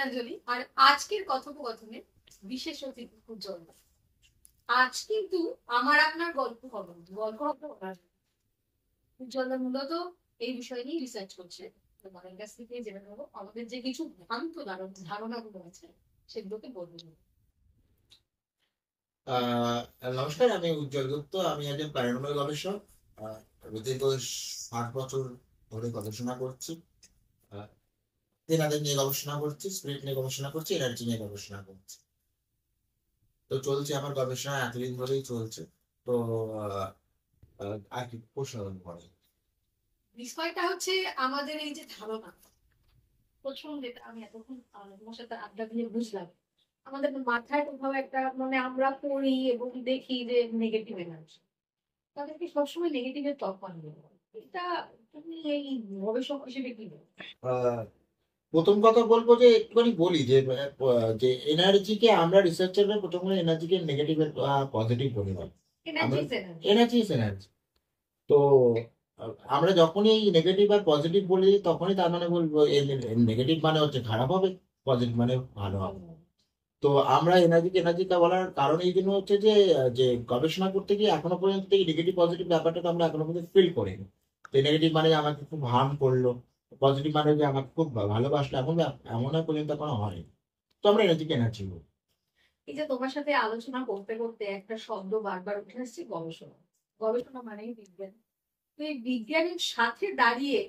গীতাঞ্জলি। আর আজকের কথোপকথনে বিশেষ অতিথি উজ্জ্বল। আজ কিন্তু আমার আপনার গল্প হবে উজ্জ্বল মূলত এই বিষয় নিয়ে রিসার্চ করছে। তোমাদের কাছ থেকে জেনে নেবো আমাদের যে কিছু ভ্রান্ত ধারণাগুলো আছে সেগুলোকে বলবো। নমস্কার, আমি উজ্জ্বল গুপ্ত। আমি একজন প্যারানর্মাল গবেষক। দীর্ঘ 60 বছর ধরে গবেষণা করছি। তেনাদের নিয়ে গবেষণা করছি, স্পিরিট নিয়ে গবেষণা করছি, এনার্জি নিয়ে গবেষণা করছি। তো চলছে, আমার গবেষণা এতদিন ধরেই চলছে। তো আর কি প্রশ্ন করে বিষয়টা হচ্ছে আমাদের এই যে ধারণা, প্রথম যেটা আমি এতক্ষণ তোমার সাথে আড্ডা দিয়ে বুঝলাম, আমাদের মাথায় কোথাও একটা মানে আমরা পড়ি এবং দেখি যে নেগেটিভ এনার্জি, তাদেরকে সবসময় নেগেটিভের তকমা দিয়ে এটা তুমি এই গবেষক হিসেবে কি বলো? প্রথম কথা বলবো যে একটুখানি বলি যে যে এনার্জিকে আমরা রিসার্চাররা প্রথমে এনার্জিকে নেগেটিভ পজিটিভ বলি না। আমরা energy energy. Energy is energy. তো আমরা যখনই নেগেটিভ আর পজিটিভ বলি তখনই তার মানে বলবো নেগেটিভ মানে হচ্ছে খারাপ হবে, পজিটিভ মানে ভালো হবে। তো আমরা এনার্জিকে এনার্জিটা বলার কারণ এই জন্য হচ্ছে যে যে গবেষণা করতে গিয়ে এখনো পর্যন্ত এই নেগেটিভ পজিটিভ ব্যাপারটা তো আমরা এখনো পর্যন্ত ফিল করিনি। তো নেগেটিভ মানে যে আমাকে খুব হার্ম করলো, পজিটিভ মানে যে আমাকে খুব ভালোবাসলো, এখন এমন পর্যন্ত এখনো হয়নি। তো আমরা এনার্জিকে এনার্জি বলি। এই যে তোমার সাথে আলোচনা করতে করতে একটা শব্দ বারবার উঠে আসছে, গবেষণা। গবেষণা মানেই বিজ্ঞান। তো এই বিজ্ঞানের সাথে দাঁড়িয়ে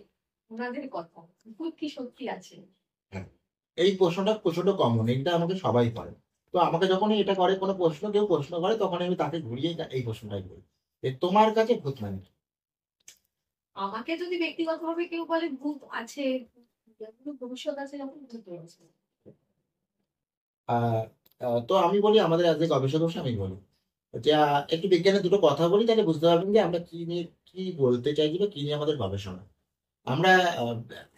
ওনাদের কথা কি সত্যি আছে? হ্যাঁ, এই প্রশ্নটা প্রচন্ড কমন, এটা আমাকে সবাই করে। তো আমাকে যখনই এটা করে কোনো প্রশ্ন কেউ প্রশ্ন করে তখন আমি তাকে ঘুরিয়ে এই প্রশ্নটাই করি, তোমার কাছে ভূত মানে কি? আমাকে যদি ব্যক্তিগতভাবে কেউ বলে ভূত আছে, ভবিষ্যৎ আছে, যখন ভূত রয়েছে। আহ তো আমি বলি, আমাদের আজ গবেষক বসে আমি বলি যে একটু বিজ্ঞানের দুটো কথা বলি, তাহলে বুঝতে পারবেন যে আমরা কি নিয়ে কি বলতে চাইছি বা কি নিয়ে আমাদের গবেষণা। আমরা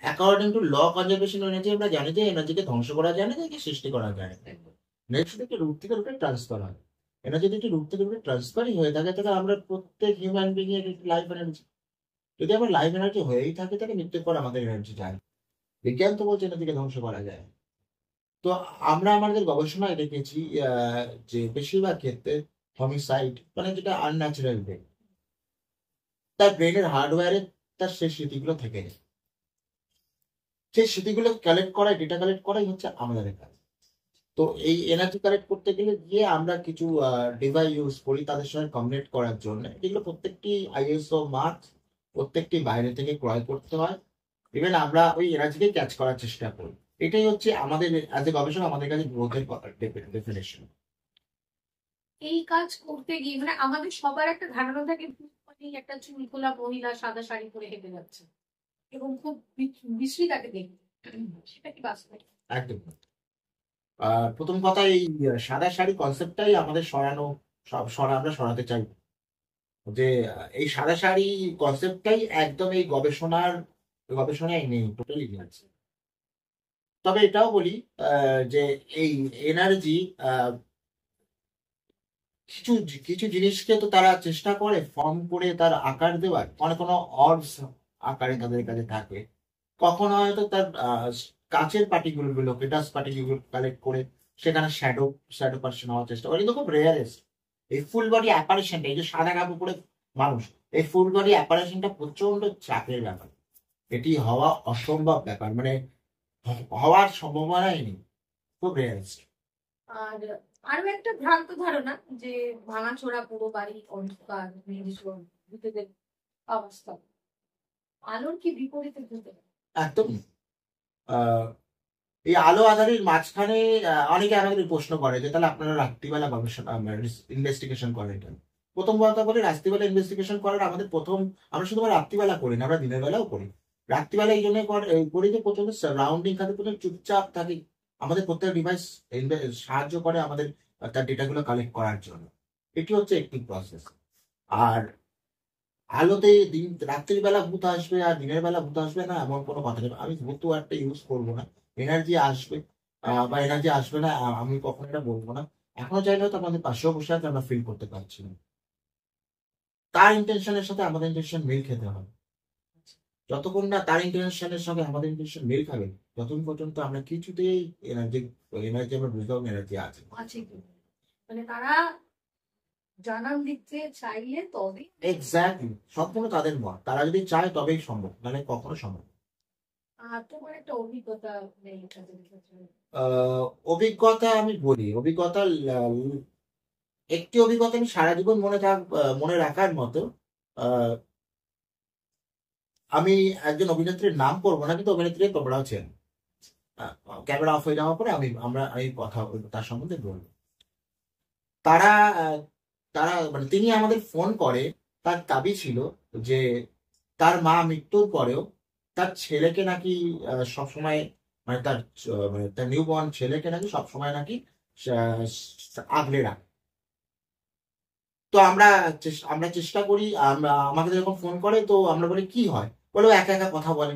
according to law conservation energy আমরা জানি যে এনার্জিকে ধ্বংস করা যায় না, একে সৃষ্টি করা যায় না। নেক্সট একটি রূপ থেকে রূপে ট্রান্সফার হয়। এনার্জি যদি একটি রূপ থেকে রূপে ট্রান্সফারই হয়ে থাকে তাহলে আমরা প্রত্যেক হিউম্যান বিং এর লাইফ এনার্জি। যদি আমার লাইফ এনার্জি হয়েই থাকে তাহলে মৃত্যুর পর আমাদের এনার্জি যায়। বিজ্ঞান তো বলছে এনার্জিকে ধ্বংস করা যায়। তো আমরা আমাদের গবেষণায় দেখেছি যে বেশিরভাগ ক্ষেত্রে হোমিসাইড মানে যেটা আনন্যাচারাল ডেথ, তার ব্রেনের হার্ডওয়্যারে তার সেই স্মৃতিগুলো থেকে যায়। সেই স্মৃতিগুলো কালেক্ট করাই, ডেটা কালেক্ট করাই হচ্ছে আমাদের কাজ। তো এই এনার্জি কালেক্ট করতে গেলে গিয়ে আমরা কিছু ডিভাইস ইউজ করি তাদের সঙ্গে কমিউনিকেট করার জন্য। এগুলো প্রত্যেকটি আইএসও মার্ক প্রত্যেকটি বাইরে থেকে ক্রয় করতে হয়। ইভেন আমরা ওই এনার্জিকে ক্যাচ করার চেষ্টা করি। এটাই হচ্ছে আমাদের অ্যাজ এ গবেষক আমাদের কাছে গ্রোথের ডেফিনেশন। এই কাজ করতে গিয়ে মানে আমাদের সবার একটা ধারণা থাকে, মানে একটা চুলখোলা মহিলা সাদা শাড়ি পরে হেঁটে যাচ্ছে এবং খুব বিশ্রী তাকে দেখে, সেটা কি বাস্তব? একদম। প্রথম কথা, এই সাদা শাড়ি কনসেপ্টটাই আমাদের সরানো, আমরা সরাতে চাই। যে এই সাদা শাড়ি কনসেপ্টটাই একদম এই গবেষণায় নেই, টোটালি আছে। তবে এটাও বলি যে এই এনার্জি কিছু কিছু জিনিসকে তো তারা চেষ্টা করে ফর্ম করে তার আকার দেওয়ার, কোনো অর্বস আকারে তাদের কাছে থাকে। কখনো হয়তো তার কাচের পার্টিগুলো ডাস্ট পার্টিগুলো কালেক্ট করে সেখানে শ্যাডো শ্যাডো পার্সন হওয়ার চেষ্টা করে, কিন্তু খুব রেয়ারেস্ট। এই ফুল বডি অ্যাপারেশনটা, এই যে সাদা কাপড় পরে মানুষ, এই ফুল বডি অ্যাপারেশনটা প্রচন্ড চাপের ব্যাপার। এটি হওয়া অসম্ভব ব্যাপার, মানে হওয়ার সম্ভাবনাই নেই, খুব রেয়ারেস্ট। আর আরো একটা ভ্রান্ত ধারণা যে ভাঙাচোরা পুরো বাড়ি অন্ধকার ভূতেদের অবস্থা, আলোর কি বিপরীতে ভূতে? একদম। এই আলো আঁধারির মাঝখানে অনেকে আমাদের প্রশ্ন করে যে তাহলে আপনারা রাত্রিবেলা গবেষণা ইনভেস্টিগেশন করেন কেন? প্রথম কথা বলি, রাত্রিবেলা ইনভেস্টিগেশন করার আমাদের প্রথম, আমরা শুধু রাত্রিবেলা করি না, আমরা দিনের বেলাও করি। রাত্রিবেলা এই জন্য করি যে প্রচন্ড সারাউন্ডিং থাকে, প্রচন্ড চুপচাপ থাকে। আমাদের প্রত্যেক ডিভাইস সাহায্য করে আমাদের তার ডেটাগুলো কালেক্ট করার জন্য। এটি হচ্ছে একটি প্রসেস। আর আলোতে রাত্রির বেলা ভূত আসবে আর দিনের বেলা ভূত আসবে না এমন কোনো কথা নেই। আমি ভূত একটা ইউজ করবো না। এনার্জি আসবে বা এনার্জি আসবে না আমি কখনো এটা বলবো না। এখনো চাইলেও তো আমাদের পাশেও বসে আছে, আমরা ফিল করতে পারছি না। তার ইন্টেনশনের সাথে আমাদের ইন্টেনশন মিল খেতে হবে। যতক্ষণ না তার ইন্টেনশনের সঙ্গে আমাদের ইন্টেনশন মিল খাবে, ততক্ষণ পর্যন্ত আমরা কিছুতেই এনার্জি এনার্জি আমরা বুঝতে পারবো এনার্জি আছে। আছে কি মানে তারা জানান দিতে চাইলে তবে এক্স্যাক্টলি, সম্পূর্ণ তাদের মত, তারা যদি চায় তবেই সম্ভব, মানে কখনো সম্ভব না। আর তোমার একটা অভিজ্ঞতা নেই তাদের ক্ষেত্রে? অভিজ্ঞতা আমি বলি, অভিজ্ঞতা একটি অভিজ্ঞতা আমি সারা জীবন মনে রাখার মতো। আহ, আমি একজন অভিনেত্রীর নাম করবো না, কিন্তু অভিনেত্রী তোমরাও চেন। ক্যামেরা অফ হয়ে যাওয়ার পরে আমি কথা বলবো, তার সম্বন্ধে বলবো। তারা আহ, তারা মানে তিনি আমাদের ফোন করে, তার দাবি ছিল যে তার মা মৃত্যুর পরেও তার ছেলেকে নাকি সবসময়, মানে তার নিউবর্ন ছেলেকে নাকি সবসময় নাকি আগলে রাখে। তো আমরা চেষ্টা করি, আমাকে যখন ফোন করে তো আমরা বলি কি হয়, বলে ও একা একা কথা বলে।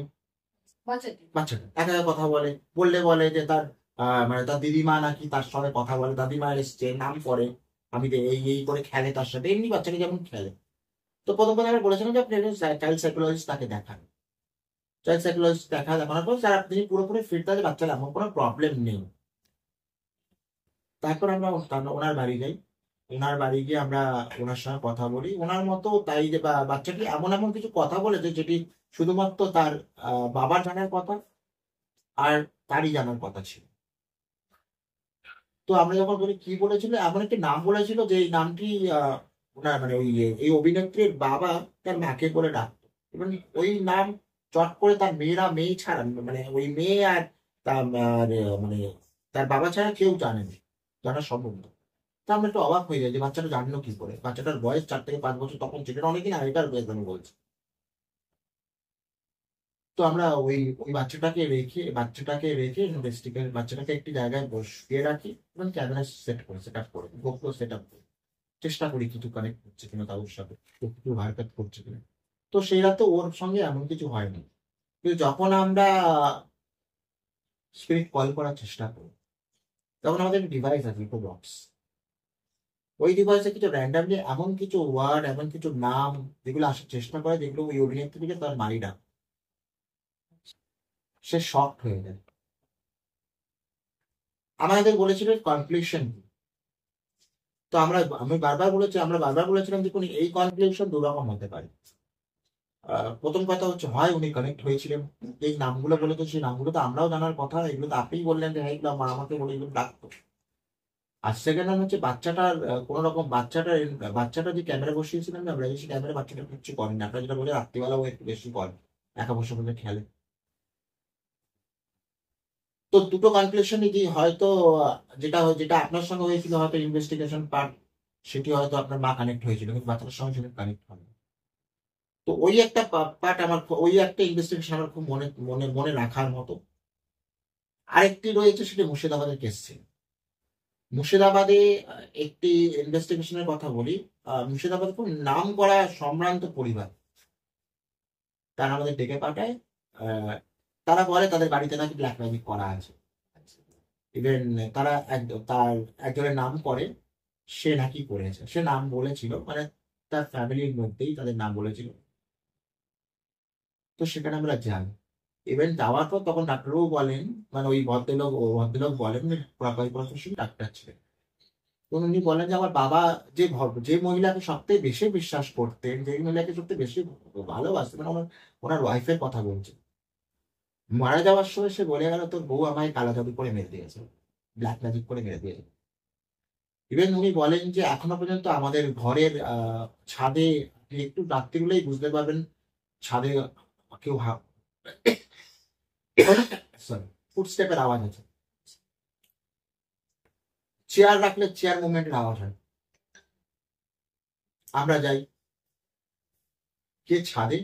বাচ্চাটি বাচ্চাটা একা একা কথা বলে, বলে যে তার মানে তার দিদিমা নাকি তার সঙ্গে কথা বলে, দাদিমা এসছে নাম করে, আমি এই এই করে খেলে তার সাথে, এমনি বাচ্চাকে যেমন খেলে। তো প্রথম আমরা বলেছিলাম যে আপনি চাইল্ড সাইকোলজিস্ট তাকে দেখান। চাইল্ড সাইকোলজিস্ট দেখানোর পর স্যার আপনি পুরোপুরি ফিট আছে, বাচ্চার এমন কোনো প্রবলেম নেই। তারপর আমরা ওনার বাড়ি যাই। ওনার বাড়ি গিয়ে আমরা ওনার সঙ্গে কথা বলি, ওনার মতো তাই যে বাচ্চাটি এমন এমন কিছু কথা বলেছে যেটি শুধুমাত্র তার বাবার জানার কথা আর তারই জানার কথা ছিল। তো আমরা যখন বলি কি বলেছিল, এমন একটি নাম বলেছিল যে এই নামটি ওনার মানে ওই এই অভিনেত্রীর বাবা তার মাকে বলে ডাকতো, এবং ওই নাম চট করে তার মেয়ে ছাড়া, মানে ওই মেয়ে আর তার মানে তার বাবা ছাড়া কেউ জানেনি, জানা সম্ভব না। তো আমরা একটু অবাক হয়ে যাই যে বাচ্চাটা জানলো কি করে, বাচ্চাটার বয়স 4 থেকে 5 বছর তখন ছিল, অনেকদিন আগেকার বয়স আমি বলছি। তো আমরা ওই ওই বাচ্চাটাকে রেখে বাচ্চাটাকে একটি জায়গায় বসিয়ে রাখি এবং ক্যামেরা সেট আপ করে গোপ্রো সেট আপ করি, চেষ্টা করি কিছু কানেক্ট করছে কিনা তার সাথে, ও কিছু হারকাত করছে কিনা। তো সেই রাতে ওর সঙ্গে এমন কিছু হয়নি, কিন্তু যখন আমরা স্পিরিট কল করার চেষ্টা করি, তখন আমাদের ডিভাইস আছে ইকো বক্স। ওই ডিভাইসে কিছু র্যান্ডামলি এমন কিছু ওয়ার্ড, এমন কিছু নাম যেগুলো আসার চেষ্টা করে, যেগুলো ওই অভিনেত্রীকে তার মাইরা, সে শকড হয়ে যায়। আমাদের বলেছিল কনক্লুশন। তো আমরা বারবার বলেছিলাম যে এই কনক্লুশন দুরকম হতে পারে। প্রথম কথা হচ্ছে, হয় উনি কানেক্ট হয়েছিলেন, এই নামগুলো বলে তো সেই নামগুলো তো আমরাও জানার কথা, এগুলো তো আপনিই বললেন যে হ্যাঁ এগুলো মা আমাকে বলে এগুলো ডাকতো। আর সেকেন্ড নাম হচ্ছে বাচ্চাটার কোনো রকম বাচ্চাটা যে ক্যামেরা বসিয়েছিলেন না আমরা, সেই ক্যামেরা বাচ্চাটা কিছু করেন, আপনারা যেটা বলে রাত্রিবেলাও একটু বেশি করেন, একা বসে বসে খেলে। তো দুটো কনক্লুশনই যে হয়তো যেটা আপনার সঙ্গে হয়েছিল হয়তো ইনভেস্টিগেশন পার্ট, সেটি হয়তো আপনার মা কানেক্ট হয়েছিল, কিন্তু বাচ্চাটার সঙ্গে সেটা কানেক্ট হয়। তো ওই একটা পার্ট ওই একটা ইনভেস্টিগেশন আমার খুব মনে মনে মনে রাখার মতো। আরেকটি রয়েছে, সেটি মুর্শিদাবাদের কেস ছিল। মুর্শিদাবাদে একটি ইনভেস্টিগেশনের কথা বলি। মুর্শিদাবাদে খুব নাম করা সম্ভ্রান্ত পরিবার, তারা আমাদের ডেকে পাঠায়। আহ, তারা বলে তাদের বাড়িতে নাকি ব্ল্যাক ম্যাজিক করা আছে। ইভেন তার একজনের নাম করে, সে নাকি করেছে, সে নাম বলেছিল, মানে তার ফ্যামিলির মধ্যেই তাদের নাম বলেছিল। তো সেখানে আমরা যাই। ইভেন যাওয়ার পর তখন ডাক্তারবাবু বলেন, মানে ওই ভদ্রলোক বলেন যে প্রফেশন ডাক্তার ছিলেন। তো উনি বলেন যে আমার বাবা যে মহিলাকে সবথেকে বেশি বিশ্বাস করতেন, যে মহিলাকে সবথেকে বেশি ভালোবাসতেন, মানে ওনার ওয়াইফের কথা বলছে, মারা যাওয়ার সময় সে বলে গেল তোর বউ আমায় কালা জাদু করে মেরে দিয়েছে, ব্ল্যাক ম্যাজিক করে মেরে দিয়েছে। ইভেন উনি বলেন যে এখনো পর্যন্ত আমাদের ঘরের ছাদে, আপনি একটু রাত্রিগুলোই বুঝতে পারবেন, ছাদে কেউ সরি ফুটস্টেপের আওয়াজ আছে, চেয়ার রাখলে চেয়ার মুভমেন্টের আওয়াজ হয়। আমরা যাই, কে ছাদে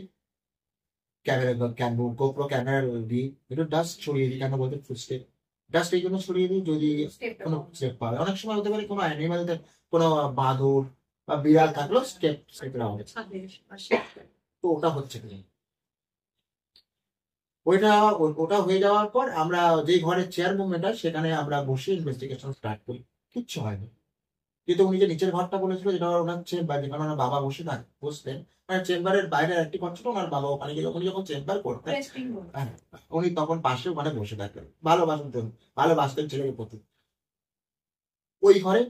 গোপ্রো ক্যামেরা দিই, একটু ডাস্ট ছড়িয়ে দিই, কেন বলতে ফুটস্টেপ, ডাস্ট এই জন্য ছড়িয়ে দিই যদি কোনো স্টেপ পাবে, অনেক সময় হতে পারে কোনো অ্যানিমালদের, কোনো বাদুর বা বিড়াল থাকলেও স্টেপের আওয়াজ। তো ওটা হচ্ছে কি, ওইটা ওটা হয়ে যাওয়ার পর আমরা যে ঘরের চেয়ার মুভমেন্ট হয় সেখানে আমরা বসে ইনভেস্টিগেশন স্টার্ট করি, কিচ্ছু হয়নি। কিন্তু উনি যে নিচের ঘরটা বলেছিল যেটা ওনার চেম্বার, যেখানে ওনার বাবা বসতেন, মানে চেম্বারের বাইরে একটি ঘর ছিল, ওনার বাবা ওখানে গিয়ে উনি যখন চেম্বার করতেন, রেস্টিং রুম। হ্যাঁ, উনি তখন পাশে ওখানে বসে থাকতেন, ভালোবাসতেন, ভালোবাসতেন ছেলের প্রতি। ওই ঘরে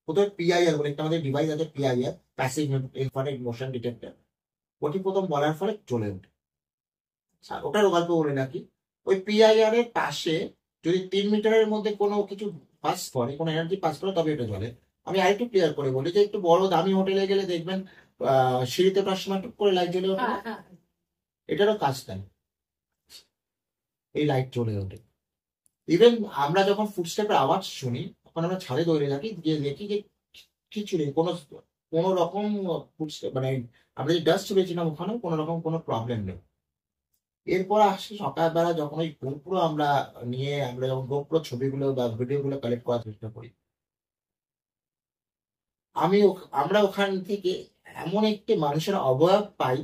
প্রথমে পিআইআর বলে একটা আমাদের ডিভাইস আছে, PIR, passive infrared motion detector, ওটি প্রথম বলার ফলে চলে ওঠে। আর ওটার গল্প বলে নাকি ওই পিআইআর এর পাশে যদি 3 মিটারের মধ্যে কোনো কিছু পাস করে, কোনো এনার্জি পাস করে, তবে এটা চলে। আমি আরেকটু ক্লিয়ার করে বলি যে একটু বড় দামি হোটেলে গেলে দেখবেন সিঁড়িতে ওঠার সময় টুক করে লাইট জ্বলে ওঠে না? হ্যাঁ হ্যাঁ। এটারও কাজ তাই, এই লাইট জ্বলে ওঠে। ইভেন আমরা যখন ফুটস্টেপের আওয়াজ শুনি তখন আমরা ছাদে দৌড়ে থাকি, গিয়ে দেখি যে কিছু নেই, কোনো কোনো রকম ফুটস্টেপ, মানে আমরা যে ডাস্ট পেয়েছিলাম ওখানে কোনো রকম কোনো প্রবলেম নেই। এরপর আসে সকালবেলা যখন ওই গোপ্রো আমরা যখন গোপ্রো ছবিগুলো বা ভিডিওগুলো কালেক্ট করার চেষ্টা করি, আমরা ওখান থেকে এমন একটি মানুষের অবয়ব পাই।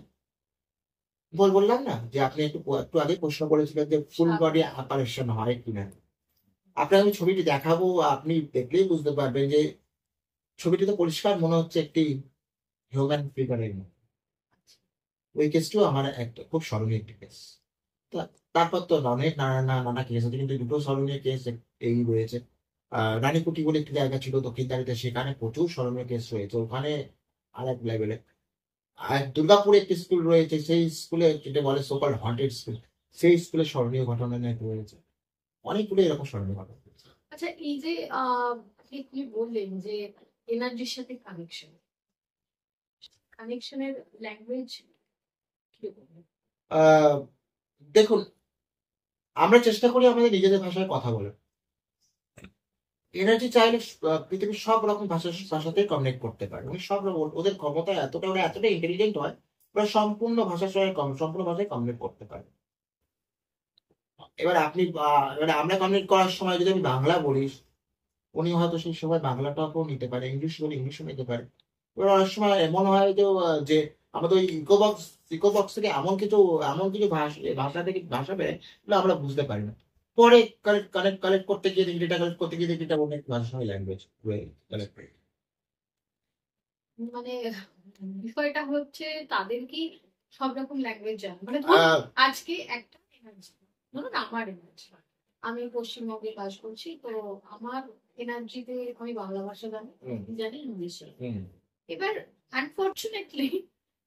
বললাম না যে আপনি একটু একটু আগে প্রশ্ন করেছিলেন যে ফুল বডি অপারেশন হয় কিনা। আপনাকে আমি ছবিটি দেখাবো, আপনি দেখলেই বুঝতে পারবেন যে ছবিটিতে পরিষ্কার মনে হচ্ছে একটি হিউম্যান ফিগারের মতো। ওই কেসটিও আমার একটা খুব স্মরণীয় একটি কেস। তারপর তো অনেক নানা কেস আছে, কিন্তু দুটো স্মরণীয় কেস এই রয়েছে। রানীকুটি বলে একটি জায়গা ছিল দক্ষিণদারিতে, সেখানে প্রচুর স্মরণীয় কেস রয়েছে, ওখানে আর এক লেভেলে। আর দুর্গাপুরে একটি স্কুল রয়েছে, সেই স্কুলে যেটা বলে সোকাল হন্টেড স্কুল, সেই স্কুলে স্মরণীয় ঘটনা নিয়ে রয়েছে অনেকগুলো এরকম স্মরণীয় ঘটনা। আচ্ছা, এই যে আপনি বললেন যে এনার্জির সাথে কানেকশনের ল্যাঙ্গুয়েজ কি বলবেন? দেখুন, আমরা চেষ্টা করি আমাদের নিজেদের ভাষায় কথা বলার। এনার্জি চাইলে পৃথিবীর সব রকম ভাষাতেই কমিউনিকেট করতে পারে, মানে সব রকম ওদের ক্ষমতা এতটা, ওরা এতটা ইন্টেলিজেন্ট হয়, ওরা সম্পূর্ণ ভাষার সঙ্গে সম্পূর্ণ ভাষায় কমিউনিকেট করতে পারে। এবার আমরা কমিউনিকেট করার সময় যদি আমি বাংলা বলি, উনি হয়তো সেই সময় বাংলাটাও নিতে পারে, ইংলিশ বলে ইংলিশও নিতে পারে। এবার অনেক সময় এমন হয় যে আমাদের ওই ইকো বক্স থেকে এমন কিছু ভাষা থেকে ভাষা বেড়ে আমরা বুঝতে পারি না। পরে কালেক্ট করতে গিয়ে দেখি, ডেটা কালেক্ট করতে গিয়ে দেখি এটা অনেক ভাষা ল্যাঙ্গুয়েজ কালেক্ট। মানে বিষয়টা হচ্ছে তাদের কি সব রকম ল্যাঙ্গুয়েজ জানে, মানে ধরুন আজকে একটা এনার্জি, ধরুন আমার এনার্জি, আমি পশ্চিমবঙ্গে বাস করছি, তো আমার এনার্জিতে আমি বাংলা ভাষা জানি, জানি ইংলিশ। এবার আনফর্চুনেটলি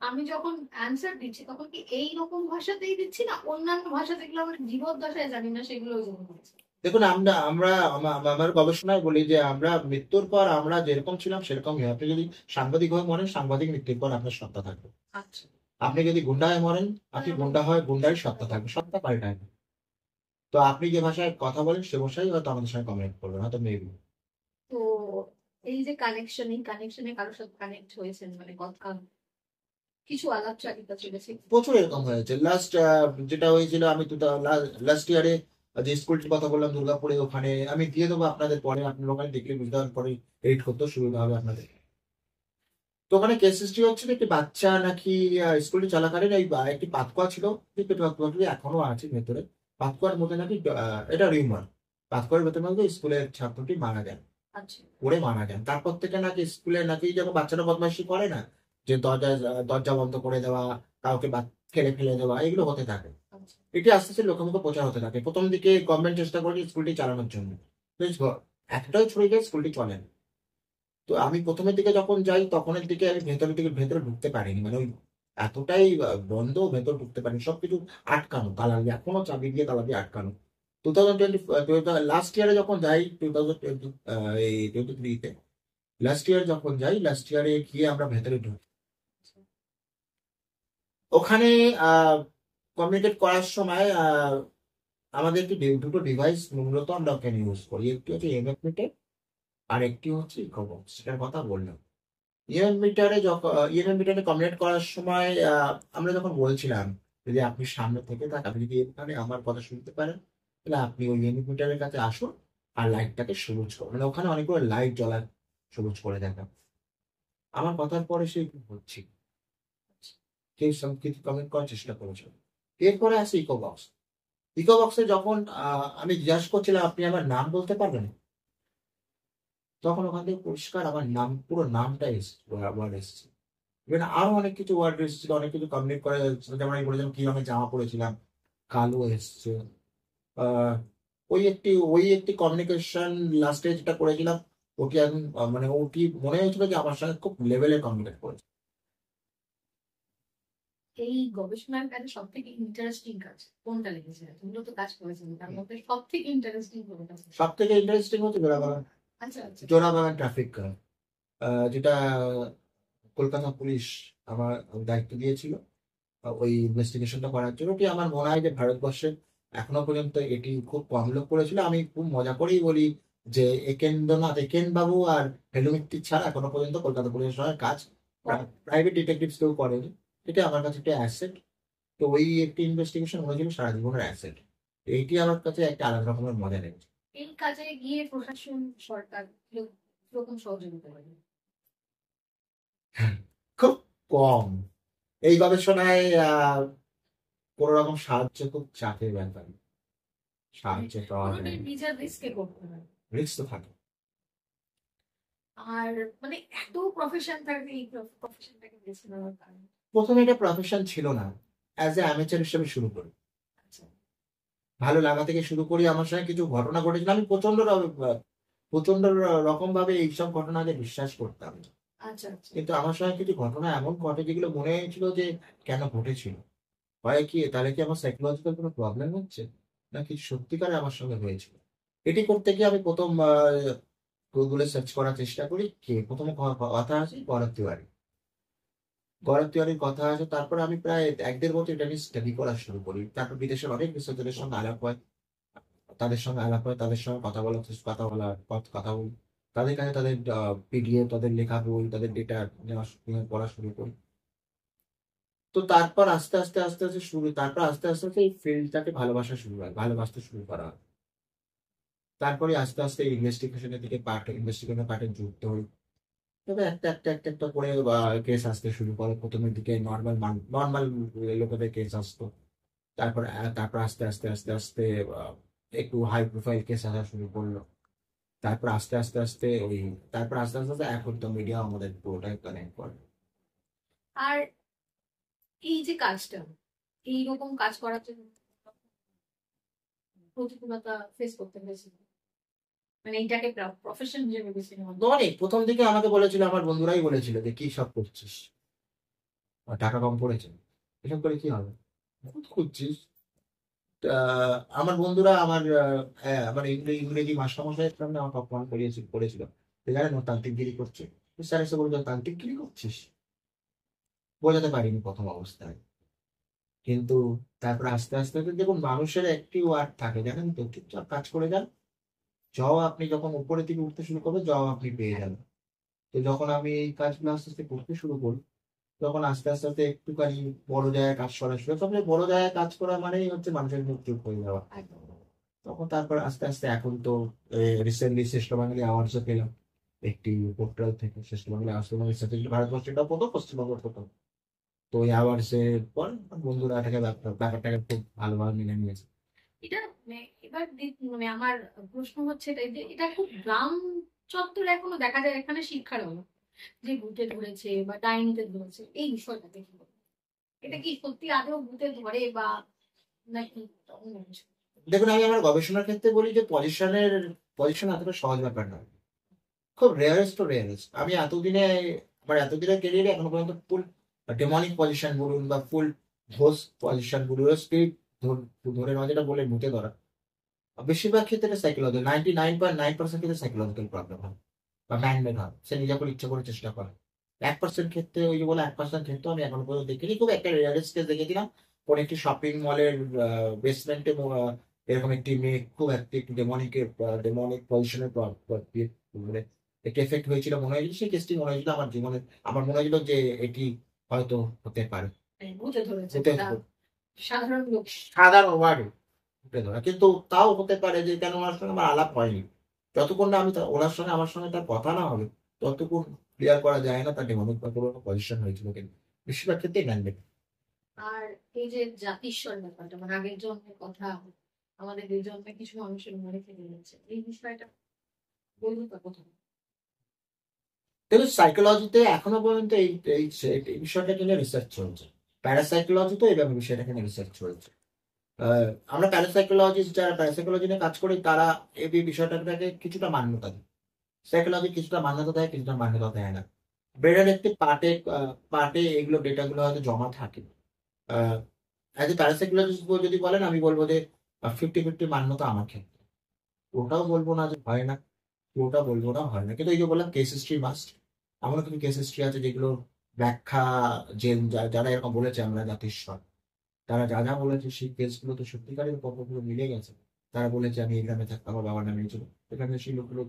আমি যখন অ্যান্সার দিচ্ছি তখন কি এই রকম ভাষাতেই দিচ্ছি, না অন্যান্য ভাষা যেগুলো আমরা জীবদ্দশায় জানি না সেগুলো জানি? দেখুন, আমার গবেষণায় বলি যে আমরা মৃত্যুর পর আমরা যেরকম ছিলাম সেরকমই। আপনি যদি সাংবাদিক হয়ে মরেন, সাংবাদিক মৃত্যুর পর আপনার সত্তা থাকবে। আচ্ছা। আপনি যদি গুন্ডা হয়ে মরেন, আপনি গুন্ডারই সত্তা থাকবে, সত্তা পাল্টায় না। তো আপনি যে ভাষায় কথা বলেন সে ভাষাই হয়তো আমাদের সঙ্গে কমিউনিকেট করবেন, হয়তো মেবি। তো এই যে এই কানেকশনে কারোর সাথে কানেক্ট হয়েছেন, মানে কথা কিছু আলাপচারিতা চলেছে? প্রচুর এরকম হয়েছে। যেটা হয়েছিল, আমি লাস্ট ইয়ারে যে স্কুলটির কথা বললাম দুর্গাপুরে, ওখানে আমি দিয়ে দেবো আপনাদের, পরে আপনার ওখানে দেখলে বুঝতে পারবেন, পরে এডিট করতেও সুবিধা হবে আপনাদের। তো ওখানে কেস হিস্ট্রি হচ্ছে যে একটি বাচ্চা নাকি স্কুলটি চলাকালীন একটি পাতকুয়া ছিল, কিন্তু পাতকুয়াটি এখনো আছে ভেতরে। পাতকুয়ার মধ্যে নাকি এটা রিউমার, পাতকুয়ার ভেতরে নাকি স্কুলের ছাত্রটি মারা যায়, আচ্ছা। পড়ে মারা যান। তারপর থেকে নাকি স্কুলে নাকি যখন বাচ্চারা বদমাইশি করে না, যে দরজা বন্ধ করে দেওয়া, কাউকে ফেলে ফেলে দেওয়া, এগুলো হতে থাকে। আচ্ছা। এটি আস্তে আস্তে লোকের মুখে প্রচার হতে থাকে। প্রথম দিকে গভর্নমেন্ট চেষ্টা করে স্কুলটি চালানোর জন্য, এতটাই ছড়িয়ে যায় স্কুলটি চলে না। তো আমি প্রথমের দিকে যখন যাই তখনের দিকে আমি ভেতরে ঢুকতে পারিনি, মানে ওই এতটাই বন্ধ, ভেতর ঢুকতে পারিনি, সবকিছু আটকানো, তালা দিয়ে, এখনো চাবি দিয়ে তালা দিয়ে আটকানো। লাস্ট ইয়ারে যখন যাই, 2023-তে লাস্ট ইয়ারে গিয়ে আমরা ভেতরে ঢুকি। ওখানে কমিউনিকেট করার সময় আমাদের দুটো ডিভাইস মূলত আমরা ওখানে ইউজ করি, একটি হচ্ছে এমএফ মিটার আর একটি হচ্ছে ইকোবক্স, সেটার কথা বললাম। ইএমএফ মিটারে কমিউনিকেট করার সময় আমরা যখন বলছিলাম যে আপনি সামনে থেকে আপনি যদি এখানে আমার কথা শুনতে পারেন, তাহলে আপনি ওই ইএমএফ মিটারের কাছে আসুন আর লাইটটাকে সবুজ করুন, মানে ওখানে অনেকগুলো লাইট জ্বলা সবুজ করে দেখা। আমার কথার পরে সে হচ্ছে কেউ কিছু কমেন্ট করার চেষ্টা করেছিল। এরপরে আসে ইকোবক্সে যখন আমি জিজ্ঞাসা করছিলাম আপনি আমার নাম বলতে পারবেন, তখন ওখান থেকে পরিষ্কার আমার নাম, পুরো নামটা এসছে, ওয়ার্ড এসছে। ইভেন আরো অনেক কিছু ওয়ার্ড এসেছিল, অনেক কিছু কমিউনিকেট করা যাচ্ছিল, যেমন আমি বলেছিলাম কি রঙের জামা পরেছিলাম, কালো এসছে। আহ, ওই একটি কমিউনিকেশন লাস্টে যেটা করেছিলাম, ওটি এখন মানে ওটি মনে হয়েছিল যে আমার সঙ্গে খুব লেভেলে কমিউনিকেট করেছে। এই গবেষণার কাজে সব থেকে ইন্টারেস্টিং কাজ কোনটা লেগেছে? তুমিও তো কাজ করেছিলে, তার মধ্যে সব থেকে ইন্টারেস্টিং কোনটা? সব থেকে ইন্টারেস্টিং হচ্ছে জোড়াবাগান, আচ্ছা আচ্ছা। জোড়াবাগান ট্রাফিক, যেটা কলকাতা পুলিশ আমার দায়িত্ব দিয়েছিল ওই ইনভেস্টিগেশনটা করার জন্য। ওটি আমার মনে হয় যে ভারতবর্ষে এখনো পর্যন্ত এটি খুব কম লোক করেছিল। আমি খুব মজা করেই বলি যে একেন বাবু আর ফেলু মিত্তির ছাড়া এখনো পর্যন্ত কলকাতা পুলিশের সঙ্গে কাজ প্রাইভেট ডিটেকটিভ কেউ করেনি। এটা আমার কাছে একটা অ্যাসেট। তো ওই একটি ইনভেস্টিগেশন মনে ছিল সারা জীবনের অ্যাসেট। এইটি আমার কাছে একটা আলাদা রকমের মজা লেগেছে। এই কাজে গিয়ে প্রশাসন, সরকার কিরকম সহযোগিতা করে? খুব কম। এই গবেষণায় কোনো রকম সাহায্য খুব চাপের ব্যাপার, সাহায্য পাওয়া যায় ওদের নিজের রিস্কে করতে হয়। রিস্ক তো থাকে। আর মানে এত প্রফেশন থাকে, এই প্রফেশনটাকে বেছে নেওয়ার কারণ? প্রথমে এটা প্রফেশন ছিল না, অ্যাজ এ অ্যামেচার হিসেবে শুরু করি। আচ্ছা ভালো লাগা থেকে শুরু করি। আমার সঙ্গে কিছু ঘটনা ঘটেছিল, আমি প্রচন্ড রকম ভাবে এইসব ঘটনাকে বিশ্বাস করতাম না। আচ্ছা আচ্ছা। কিন্তু আমার সঙ্গে কিছু ঘটনা এমন ঘটে যেগুলো মনে হয়েছিল যে কেন ঘটেছিল, হয় কি তাহলে কি আমার সাইকোলজিক্যাল কোনো প্রবলেম হচ্ছে, নাকি সত্যিকারে আমার সঙ্গে হয়েছিল। এটি করতে গিয়ে আমি প্রথম গুগলে সার্চ করার চেষ্টা করি, কে প্রথমে কথা আছে গৌরব তিওয়ারি। গৌরব তিওয়ারির কথা আছে, তারপর আমি প্রায় 1-1.5 বছর এটা নিয়ে স্টাডি করা শুরু করি। তারপর বিদেশের অনেক রিসার্চারের সঙ্গে আলাপ হয়, তাদের সঙ্গে কথা বলি, তাদের কাছে তাদের পিডিএফ, তাদের লেখা বই, তাদের ডেটা নেওয়া পড়া শুরু করি। তো তারপর আস্তে আস্তে এই ফিল্ডটাকে ভালোবাসতে শুরু করা হয়। তারপরে আস্তে আস্তে ইনভেস্টিগেশনের পার্টে যুক্ত হই। তবে একটা করে কেস আসতে শুরু করে। প্রথমের দিকে নর্মাল লোকেদের কেস আসতো। তারপর আস্তে আস্তে একটু হাই প্রোফাইল কেস আসা শুরু করলো। তারপর আস্তে আস্তে এখন তো মিডিয়া আমাদের পুরোটাই কানেক্ট করে। আর এই যে কাজটা, এইরকম কাজ করার জন্য প্রতিকূলতা ফেস করতে হয়েছিল, মানে এইটাকে প্রফেশন হিসেবে বেছে নেওয়া? অনেক প্রথম দিকে আমাকে বলেছিল, আমার বন্ধুরাই বলেছিল যে কি সব করছিস, টাকা কম পড়েছে, এসব করে কি হবে, খুদ খুঁজছিস। আমার বন্ধুরা আমার ইংরেজি মাস্টারমশাই সামনে আমাকে অপমান করেছিল যে জানেন ও তান্ত্রিকগিরি করছে। স্যার এসে বলতো তান্ত্রিকগিরি করছিস, বোঝাতে পারিনি প্রথম অবস্থায়। কিন্তু তারপর আস্তে আস্তে দেখুন, মানুষের একটি ওয়ার্ড থাকে জানেন তো, চুপচাপ কাজ করে যান, আপনি যখন উপরের দিকে উঠতে শুরু করবে আপনি পেয়ে যাবেন। তো যখন আমি এই কাজগুলো আস্তে আস্তে করতে শুরু করি, তখন আস্তে আস্তে একটুখানি বড় জায়গায় কাজ করা শুরু, তখন বড় জায়গায় কাজ করা মানেই হচ্ছে মানুষের মুখ চুপ হয়ে যাওয়া। একদম। তখন তারপর আস্তে আস্তে এখন তো রিসেন্টলি শ্রেষ্ঠ বাঙালি অ্যাওয়ার্ডসও পেলাম একটি পোর্টাল থেকে। শ্রেষ্ঠ বাঙালি আওয়ার্ডস সাথে ভারতবর্ষে এটা প্রথম, পশ্চিমবঙ্গের প্রথম। তো ওই অ্যাওয়ার্ডস এর পর বন্ধুরা এটাকে ব্যাপারটাকে খুব ভালোভাবে মেনে নিয়েছে। এটা মানে এবার মানে আমার প্রশ্ন হচ্ছে এটা, যে এটা খুব গ্রাম চত্বরে এখনো দেখা যায় এখানে শিক্ষার অভাব, যে ভূতে ধরেছে বা ডাইনিতে ধরেছে, এই বিষয়টাতে কি বলবো? এটা কি সত্যি আদৌ ভূতে ধরে বা নাকি অন্য কিছু? দেখুন, আমি আমার গবেষণার ক্ষেত্রে বলি যে পজিশন এতটা সহজ ব্যাপার নয়, খুব রেয়ারেস্ট। আমার এতদিনের ক্যারিয়ারে এখনো পর্যন্ত ফুল ডেমনিক পজিশন বলুন বা ফুল ঘোষ পজিশন বলুন, স্পিরিট ধরে নেওয়া, যেটা বলে ভূতে ধরা, বেশিরভাগ ক্ষেত্রে সাইকোলজি, 99.9% ক্ষেত্রে সাইকোলজিক্যাল প্রবলেম হয় বা ম্যানমেড হয়, সে নিজে করে ইচ্ছা করে চেষ্টা করে। 1% ক্ষেত্রে, ওই যে বলে 1% ক্ষেত্রে আমি এখনো পর্যন্ত দেখিনি। খুব একটা রেয়ারেস্ট কেস দেখেছিলাম, কোন একটি শপিং মলের বেসমেন্টে এরকম একটি মেয়ে খুব একটি ডেমনিক পজিশনের মানে একটি এফেক্ট হয়েছিল, মনে হয়েছিল সেই কেসটি মনে হয়েছিল আমার জীবনে, আমার মনে হয়েছিল যে এটি হয়তো হতে পারে। মানে ভূতে ধরেছে হতে এটা সাধারণ লোক। সাধারণ ওয়ার্ড উঠে ধরা, কিন্তু তাও হতে পারে যে কেন ওনার সঙ্গে আমার আলাপ হয়নি। যতক্ষণ না ওনার সঙ্গে আমার সঙ্গে তার কথা না হবে, ততক্ষণ ক্লিয়ার করা যায় না তার ডেমনিক বা কোনো পজিশন হয়েছিল কিনা। বেশিরভাগ ক্ষেত্রেই ম্যান্ডেট। আর এই যে জাতিস্বর ব্যাপারটা, মানে আগের জন্মের কথা আমাদের এই জন্মে কিছু মানুষের মনে থেকে যাচ্ছে, এই বিষয়টা বলবো তা কোথাও? কিন্তু সাইকোলজিতে এখনো পর্যন্ত এই এই এই বিষয়টা নিয়ে রিসার্চ চলছে। প্যারাসাইকোলজিতে এইভাবে বিষয়টাকে নিয়ে রিসার্চ চলছে। আমরা প্যারাসাইকোলজিস্ট যারা প্যারাসাইকোলজি নিয়ে কাজ করি তারা এই বিষয়টাকে কিছুটা মান্যতা দিই। সাইকোলজি কিছুটা মান্যতা দেয়, কিছুটা মান্যতা দেয় না। ব্রেনের একটি পার্টে পার্টে এগুলো ডেটাগুলো হয়তো জমা থাকে। অ্যাজ এ প্যারাসাইকোলজিস্ট যদি বলেন, আমি বলবো যে 50-50 মান্যতা আমার ক্ষেত্রে। ওটাও বলবো না যে হয় না, ওটা বলবো না হয় না, কিন্তু এই যে বললাম কেস হিস্ট্রি মাস্ট। এমনও কিছু কেস হিস্ট্রি আছে যেগুলো ব্যাখ্যা, যে যারা এরকম বলেছে আমরা জাতিস্বর, তারা যা যা বলেছে সেই কেসগুলো তো সত্যিকারের কতগুলো মিলে গেছে। তারা বলেছে আমি এই গ্রামে থাকতাম, আমার বাবার নামে ছিল, এখানে সেই লোকগুলো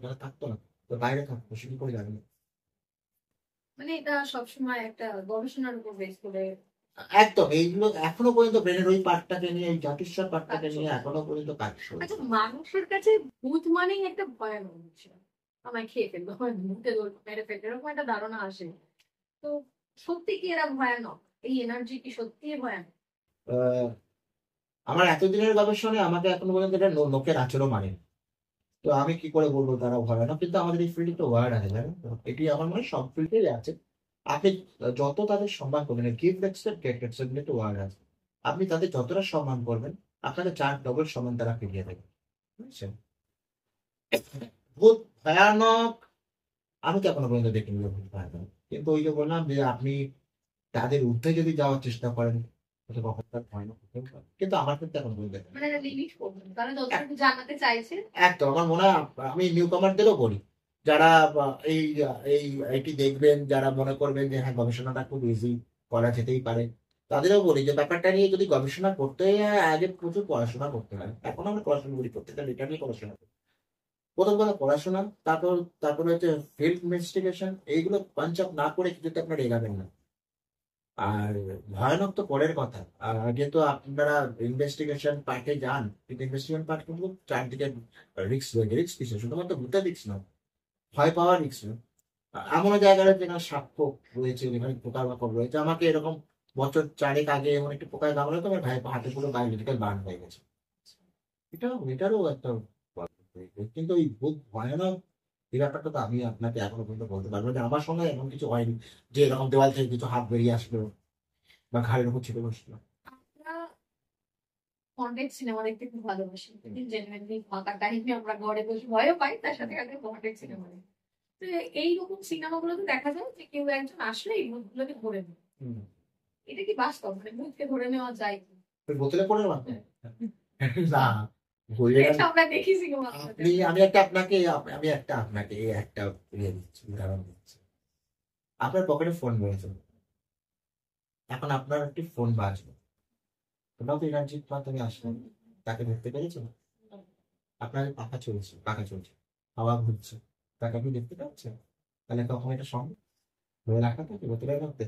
তারা থাকতো না, তো বাইরে থাকতো, সেটা করে জানি না। মানে এটা সবসময় একটা গবেষণার উপর বেস করে একদম এইগুলো এখনো পর্যন্ত ব্রেনের ওই পার্টটাকে নিয়ে, এই জাতিস্বর কাজ পার্টটাকে নিয়ে চলছে। এখনো পর্যন্ত কাজ আচ্ছা, চলছে। মানুষের কাছে ভূত মানেই একটা ভয়ানক বিষয়, আমায় খেয়ে ফেলবে, আমার ভূতে ধরবে, মেরে ফেলবে, এরকম একটা ধারণা আসে। তো সত্যি কি এরা ভয়ানক? এই এনার্জি কি সত্যি ভয়ানক? আহ, আমার এতদিনের গবেষণায় আমাকে এখনো পর্যন্ত এটা নোকের আচরও মানে। তো আমি কি করে বলবো তারা ভয়ানক? কিন্তু আমাদের এই ফিল্ডে তো ওয়ার্ড আছে, জানেন তো? এটি আমার মনে হয় সব ফিল্ডেই আছে। আপনি যত তাদের সম্মান করবেন, গিভ রেসপেক্ট গেট রেসপেক্ট তো ওয়ার্ড আছে। আপনি তাদের যতটা সম্মান করবেন, আপনাকে 4 ডবল সম্মান তারা ফিরিয়ে দেবে। বুঝছেন? ভূত ভয়ানক আমি তো এখনো পর্যন্ত দেখিনি যে ভূত ভয়ানক। কিন্তু ওই যে বললাম যে আপনি তাদের ঊর্ধ্বে যদি যাওয়ার চেষ্টা করেন, তাহলে কখন তার ভয়ানক হতেও পারে। কিন্তু আমার ক্ষেত্রে এখন পর্যন্ত দেখা মানে লিমিট করবেন তারা যতটুকু জানাতে চাইছে। একদম আমার মনে হয় আমি নিউ কামারদেরও বলি, যারা এই এই এটি দেখবেন, যারা মনে করবেন যে হ্যাঁ গবেষণাটা খুব ইজি করা যেতেই পারে, তাদেরও বলি যে ব্যাপারটা নিয়ে যদি গবেষণা করতে হয় আগে প্রচুর পড়াশোনা করতে হয়। এখন আমরা পড়াশোনা করি, প্রত্যেকটা এটা নিয়ে পড়াশোনা করি। প্রথম কথা পড়াশোনা, তারপর হচ্ছে ফিল্ড ইনভেস্টিগেশন, এইগুলো পাঞ্চ আপ না করে কিছুতে আপনার এগাবেন না। আর ভয়ানক তো পরের কথা। আগে তো আপনারা ইনভেস্টিগেশন পার্টে যান, কিন্তু ইনভেস্টিগেশন পার্ট কিন্তু চারদিকে রিস্ক রয়েছে। রিস্ক কিছু শুধুমাত্র ভূতের রিস্ক না, ভয় পাওয়ার রিস্ক না। এমনও জায়গা রয়েছে যেখানে সাক্ষ্য রয়েছে, যেখানে পোকামাকড় রয়েছে। আমাকে এরকম বছর 4 আগে এমন একটি পোকায় কামড়ে তো আমার ভাই হাতে পুরো বায়োলজিক্যাল বার্ন হয়ে গেছে। এটারও একটা গল্প রয়েছে। কিন্তু এই ভূত ভয়ানক এই ব্যাপারটা তো আমি আপনাকে এখনো পর্যন্ত বলতে পারবো যে আমার সঙ্গে এমন কিছু হয়নি যে এরকম দেওয়াল থেকে কিছু হাত বেরিয়ে আসলো বা ঘাড়ের উপর ছিপে বসলো। আমরা কন্টেন্ট সিনেমা দেখতে খুব ভালোবাসি, জেনারেলি ফাঁকা টাইমে আমরা ঘরে বসে ভয়ও পাই, তার সাথে সাথে কন্টেন্ট সিনেমা দেখি। তো এইরকম সিনেমাগুলোতে দেখা যায় যে কেউ একজন আসলে এই ভূতগুলোকে ধরে নেয়। হুম। এটা কি বাস্তব? মানে ভূতকে ধরে নেওয়া যায় কি? ওই বোতলে পড়ে মারতো না, ভুলে এটা আমরা দেখি সিনেমা। আমি একটা আপনাকে এই একটা ইয়ে দিচ্ছি, উদাহরণ দিচ্ছি। আপনার পকেটে ফোন রয়েছে, এখন আপনার একটি ফোন বাজবে, ওটাও তো এনার্জির মাধ্যমে আসবে। তাকে ধরতে পেরেছেন? আপনার পাখা চলছে, হাওয়া ঘুরছে, তাকে আপনি দেখতে পাচ্ছেন? তাহলে তখন এটা সম্ভব ধরে রাখা থাকে বোতলের মধ্যে?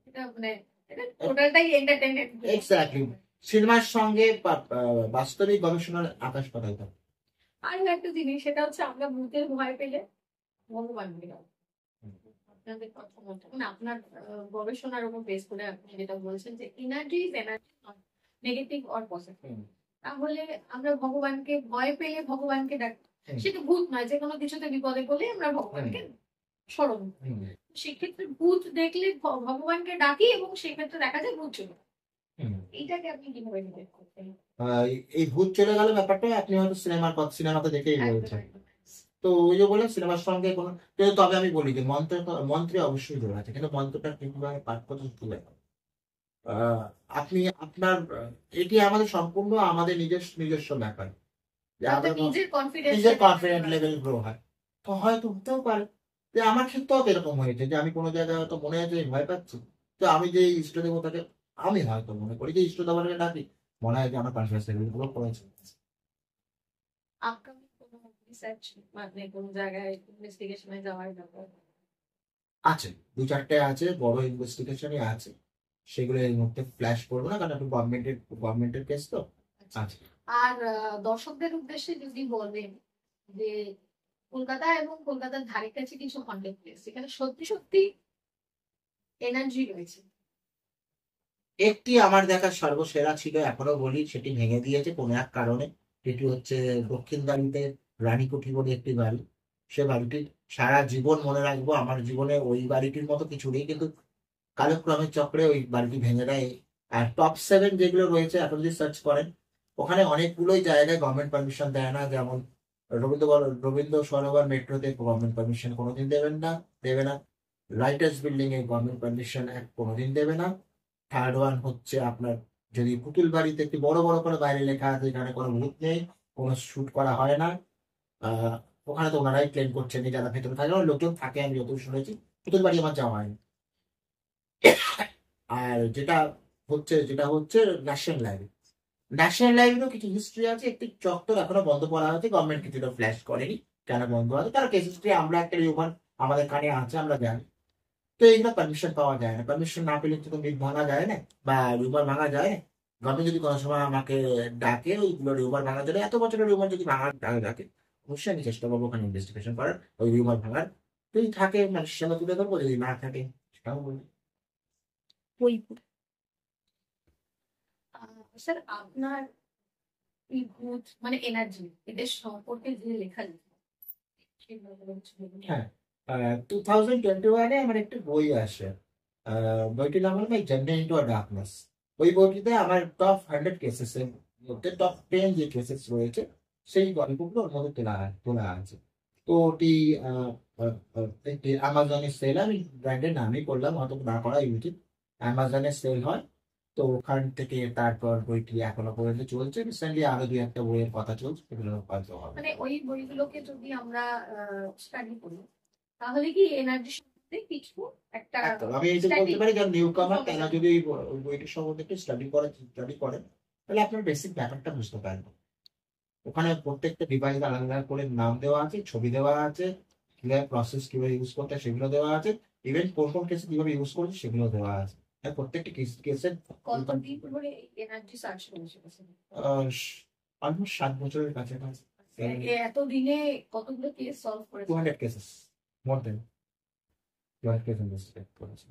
এটা মানে এটা টোটালটাই এন্টারটেইনমেন্ট। এক্স্যাক্টলি। সিনেমার সঙ্গে বাস্তবিক গবেষণার আকাশ পাতাল থাকে। আরো একটা জিনিস, সেটা হচ্ছে আমরা ভূতের ভয় পেলে ভগবানকে ডাকি। আপনাদের কথা মতো মানে আপনার গবেষণার উপর বেস করে আপনি যেটা বলছেন যে energy is energy, negative or positive. হুম, তাহলে আমরা ভগবানকে ভয় পেলে ভগবানকে ডাকি। হুম, সেটা ভূত নয়, যে কোনো কিছুতে বিপদে পড়লে আমরা ভগবানকে স্মরণ করি। হুম, সেক্ষেত্রে ভূত দেখলে ভগবানকে ডাকি এবং সেক্ষেত্রে দেখা যায় ভূত চলে যায়। হুম। এইটাকে আপনি কিভাবে রিলেট করতেন? এই ভূত চলে গেল ব্যাপারটা আপনি হয়তো সিনেমাতে দেখেই একদম বলছেন। একদম। তো ওই যে বললাম সিনেমার সঙ্গে কোনো, কিন্তু তবে আমি বলি যে মন্ত্রে অবশ্যই জোর আছে, কিন্তু মন্ত্রটা কিভাবে পাঠ করতে তুলে আহ, আপনি আপনার এটি আমাদের সম্পূর্ণ আমাদের নিজস্ব ব্যাপার, যে তাতে আমরা নিজের কনফিডেন্স নিজের কনফিডেন্ট লেভেল গ্রো হয়। তো হয়তো হতেও পারে যে আমার ক্ষেত্রেও তো এরকম হয়েছে যে আমি কোনো জায়গায় হয়তো মনে আছে আমি ভয় পাচ্ছি, তো আমি যে ইষ্ট দেবতাকে, আমি হয়তো মনে করি যে ইষ্ট দেবতাকে ডাকি, মনে হয় যে আমার কনফিডেন্স লেভেল গুলো কমেছে। আপকামিং কোনো রিসার্চ মানে কোন জায়গায় ইনভেস্টিগেশনে যাওয়ার ব্যাপার? আছে, 2-4টে আছে, বড় ইনভেস্টিগেশনই আছে। সেগুলো এই মুহূর্তে ফ্ল্যাশ করবো না, কারণ একটু গভর্নমেন্টের কেস তো। আচ্ছা। আছে। আর দর্শকদের উদ্দেশ্যে যদি বলেন যে কলকাতা এবং কলকাতার ধারে কাছে কিছু কন্টেন্ট প্লেস যেখানে সত্যি সত্যি এনার্জি রয়েছে। একটি আমার দেখা সর্বসেরা ছিল, এখনো বলি, সেটি ভেঙে দিয়েছে কোনো এক কারণে। সেটি হচ্ছে দক্ষিণ বাড়িতে রানীকুঠি বলে একটি বাড়ি। সে বাড়িটি সারা জীবন মনে রাখবো। আমার জীবনে ওই বাড়িটির মতো কিছু নেই, কিন্তু কালক্রমের চক্রে ওই বাড়িটি ভেঙে দেয়। আর টপ 7 যেগুলো রয়েছে এখন যদি সার্চ করেন, ওখানে অনেকগুলোই জায়গায় গভর্নমেন্ট পারমিশন দেয় না। যেমন রবীন্দ্র সরোবর মেট্রোতে গভর্নমেন্ট পারমিশন কোনোদিন দেবে না। রাইটার্স বিল্ডিং এ গভর্নমেন্ট পারমিশন কোনোদিন দেবে না। থার্ড ওয়ান হচ্ছে আপনার, যদি পুতুল বাড়িতে একটি বড় বড় করে বাইরে লেখা আছে এখানে কোনো ভূত নেই, কোনো শুট করা হয় না, আহ ওখানে তো ওনারাই ক্লেম করছেন যে যারা ভেতরে থাকে, ওর লোকজন থাকে, আমি যত শুনেছি। পুতুল বাড়ি আমার যাওয়া হয়নি। আর যেটা হচ্ছে ন্যাশনাল লাইব্রেরিও কিছু হিস্ট্রি আছে। একটি চত্বর এখনো বন্ধ করা হয়েছে, গভর্নমেন্ট কিছুটা ফ্ল্যাশ করেনি কেন বন্ধ আছে, তার কেস হিস্ট্রি আমরা একটা রিউমার আমাদের কানে আছে, আমরা জানি। তো এইগুলো পারমিশন পাওয়া যায় না, পারমিশন না পেলে তো মিট ভাঙা যায় না বা রিউমার ভাঙা যায় না। গভর্নমেন্ট যদি কোনো সময় আমাকে ডাকে ওইগুলো রিউমার ভাঙার জন্য, এত বছরের রিউমার যদি ডাকে, অবশ্যই আমি চেষ্টা করবো ওখানে ইনভেস্টিগেশন করার, ওই রিউমার ভাঙার। যদি থাকে মানুষের সামনে তুলে ধরবো, যদি না থাকে সেটাও বলবো। বইপুর। স্যার আপনার এই ভূত মানে এনার্জি এদের সম্পর্কে যে লেখা লিখে সেই ব্যাপারে কিছু বলুন। হ্যাঁ, 2021-এ আমার একটা বই আসে। বইটির নাম হলো মাই জার্নি ইনটু ডার্কনেস। ওই বইটিতে আমার টপ 100 কেসেস এর মধ্যে টপ 10 যে কেসেস রয়েছে সেই গল্পগুলো ওর মধ্যে তোলা আছে। তো ওটি অ্যামাজনে সেল, আমি ব্র্যান্ডের নামই করলাম, হয়তো না করা ইউটিউব। অ্যামাজনে সেল হয়। তো ওখান থেকে তারপর বইটি এখনো পর্যন্ত চলছে। রিসেন্টলি আরো 2-1টা বইয়ের কথা চলছে, সেগুলো হয়তো হবে। মানে ওই বইগুলোকে যদি আমরা স্টাডি করি তাহলে কি এনার্জি সম্বন্ধে কিছু একটা একদম, আমি এই যে বলতে পারি, যারা নিউ কামার তারা যদি ওই বইটির সম্বন্ধে একটু স্টাডি করেন, তাহলে আপনার বেসিক ব্যাপারটা বুঝতে পারবেন। ওখানে প্রত্যেকটা ডিভাইস আলাদা আলাদা করে নাম দেওয়া আছে, ছবি দেওয়া আছে, কিভাবে প্রসেস কিভাবে ইউজ করতে হয় সেগুলো দেওয়া আছে, ইভেন কোন কোন কেসে কিভাবে ইউজ করছে সেগুলো দেওয়া আছে। আর প্রত্যেকটা কেসের কতদিন ধরে এনার্জি সার্চ করেছে অলমোস্ট 7 বছরের কাছাকাছি। এত দিনে কতগুলো কেস সলভ করেছে? 200 কেসেস, মোর দেন 200 কেস ইনভেস্টিগেট করেছে।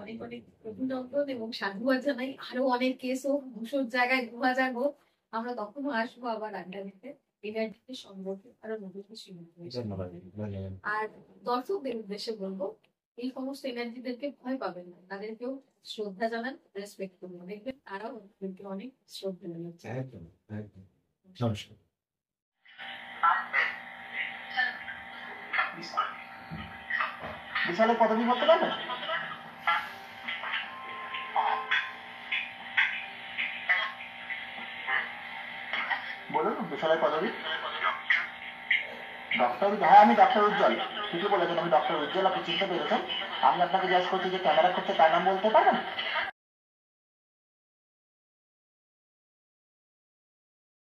অনেক অনেক অভিনন্দন এবং সাধুবাদ জানাই। আরো অনেক কেস হোক, ঘুষোর জায়গায় 2000 হোক, আমরা তখনও আসবো আবার আড্ডা দিতে এনার্জি সম্পর্কে আরো নতুন কিছু ধন্যবাদ, ধন্যবাদ। আর দর্শকদের উদ্দেশ্যে বলবো, এই সমস্ত এনার্জিদেরকে ভয় পাবেন না, তাদেরকেও শ্রদ্ধা জানান, রেসপেক্ট করুন, দেখবেন তারাও আপনাদেরকে অনেক শ্রদ্ধা জানাচ্ছে। একদম একদম। নমস্কার। বিশালের পদবি বলতে পারবেন? বলুন বিশালের পদবি। ডক্টর, হ্যাঁ আমি ডক্টর উজ্জ্বল, ঠিকই বলেছেন, আমি ডক্টর উজ্জ্বল, আপনি চিনতে পেরেছেন। আমি আপনাকে জিজ্ঞাসা করছি যে ক্যামেরা করছে তার নাম বলতে পারবেন?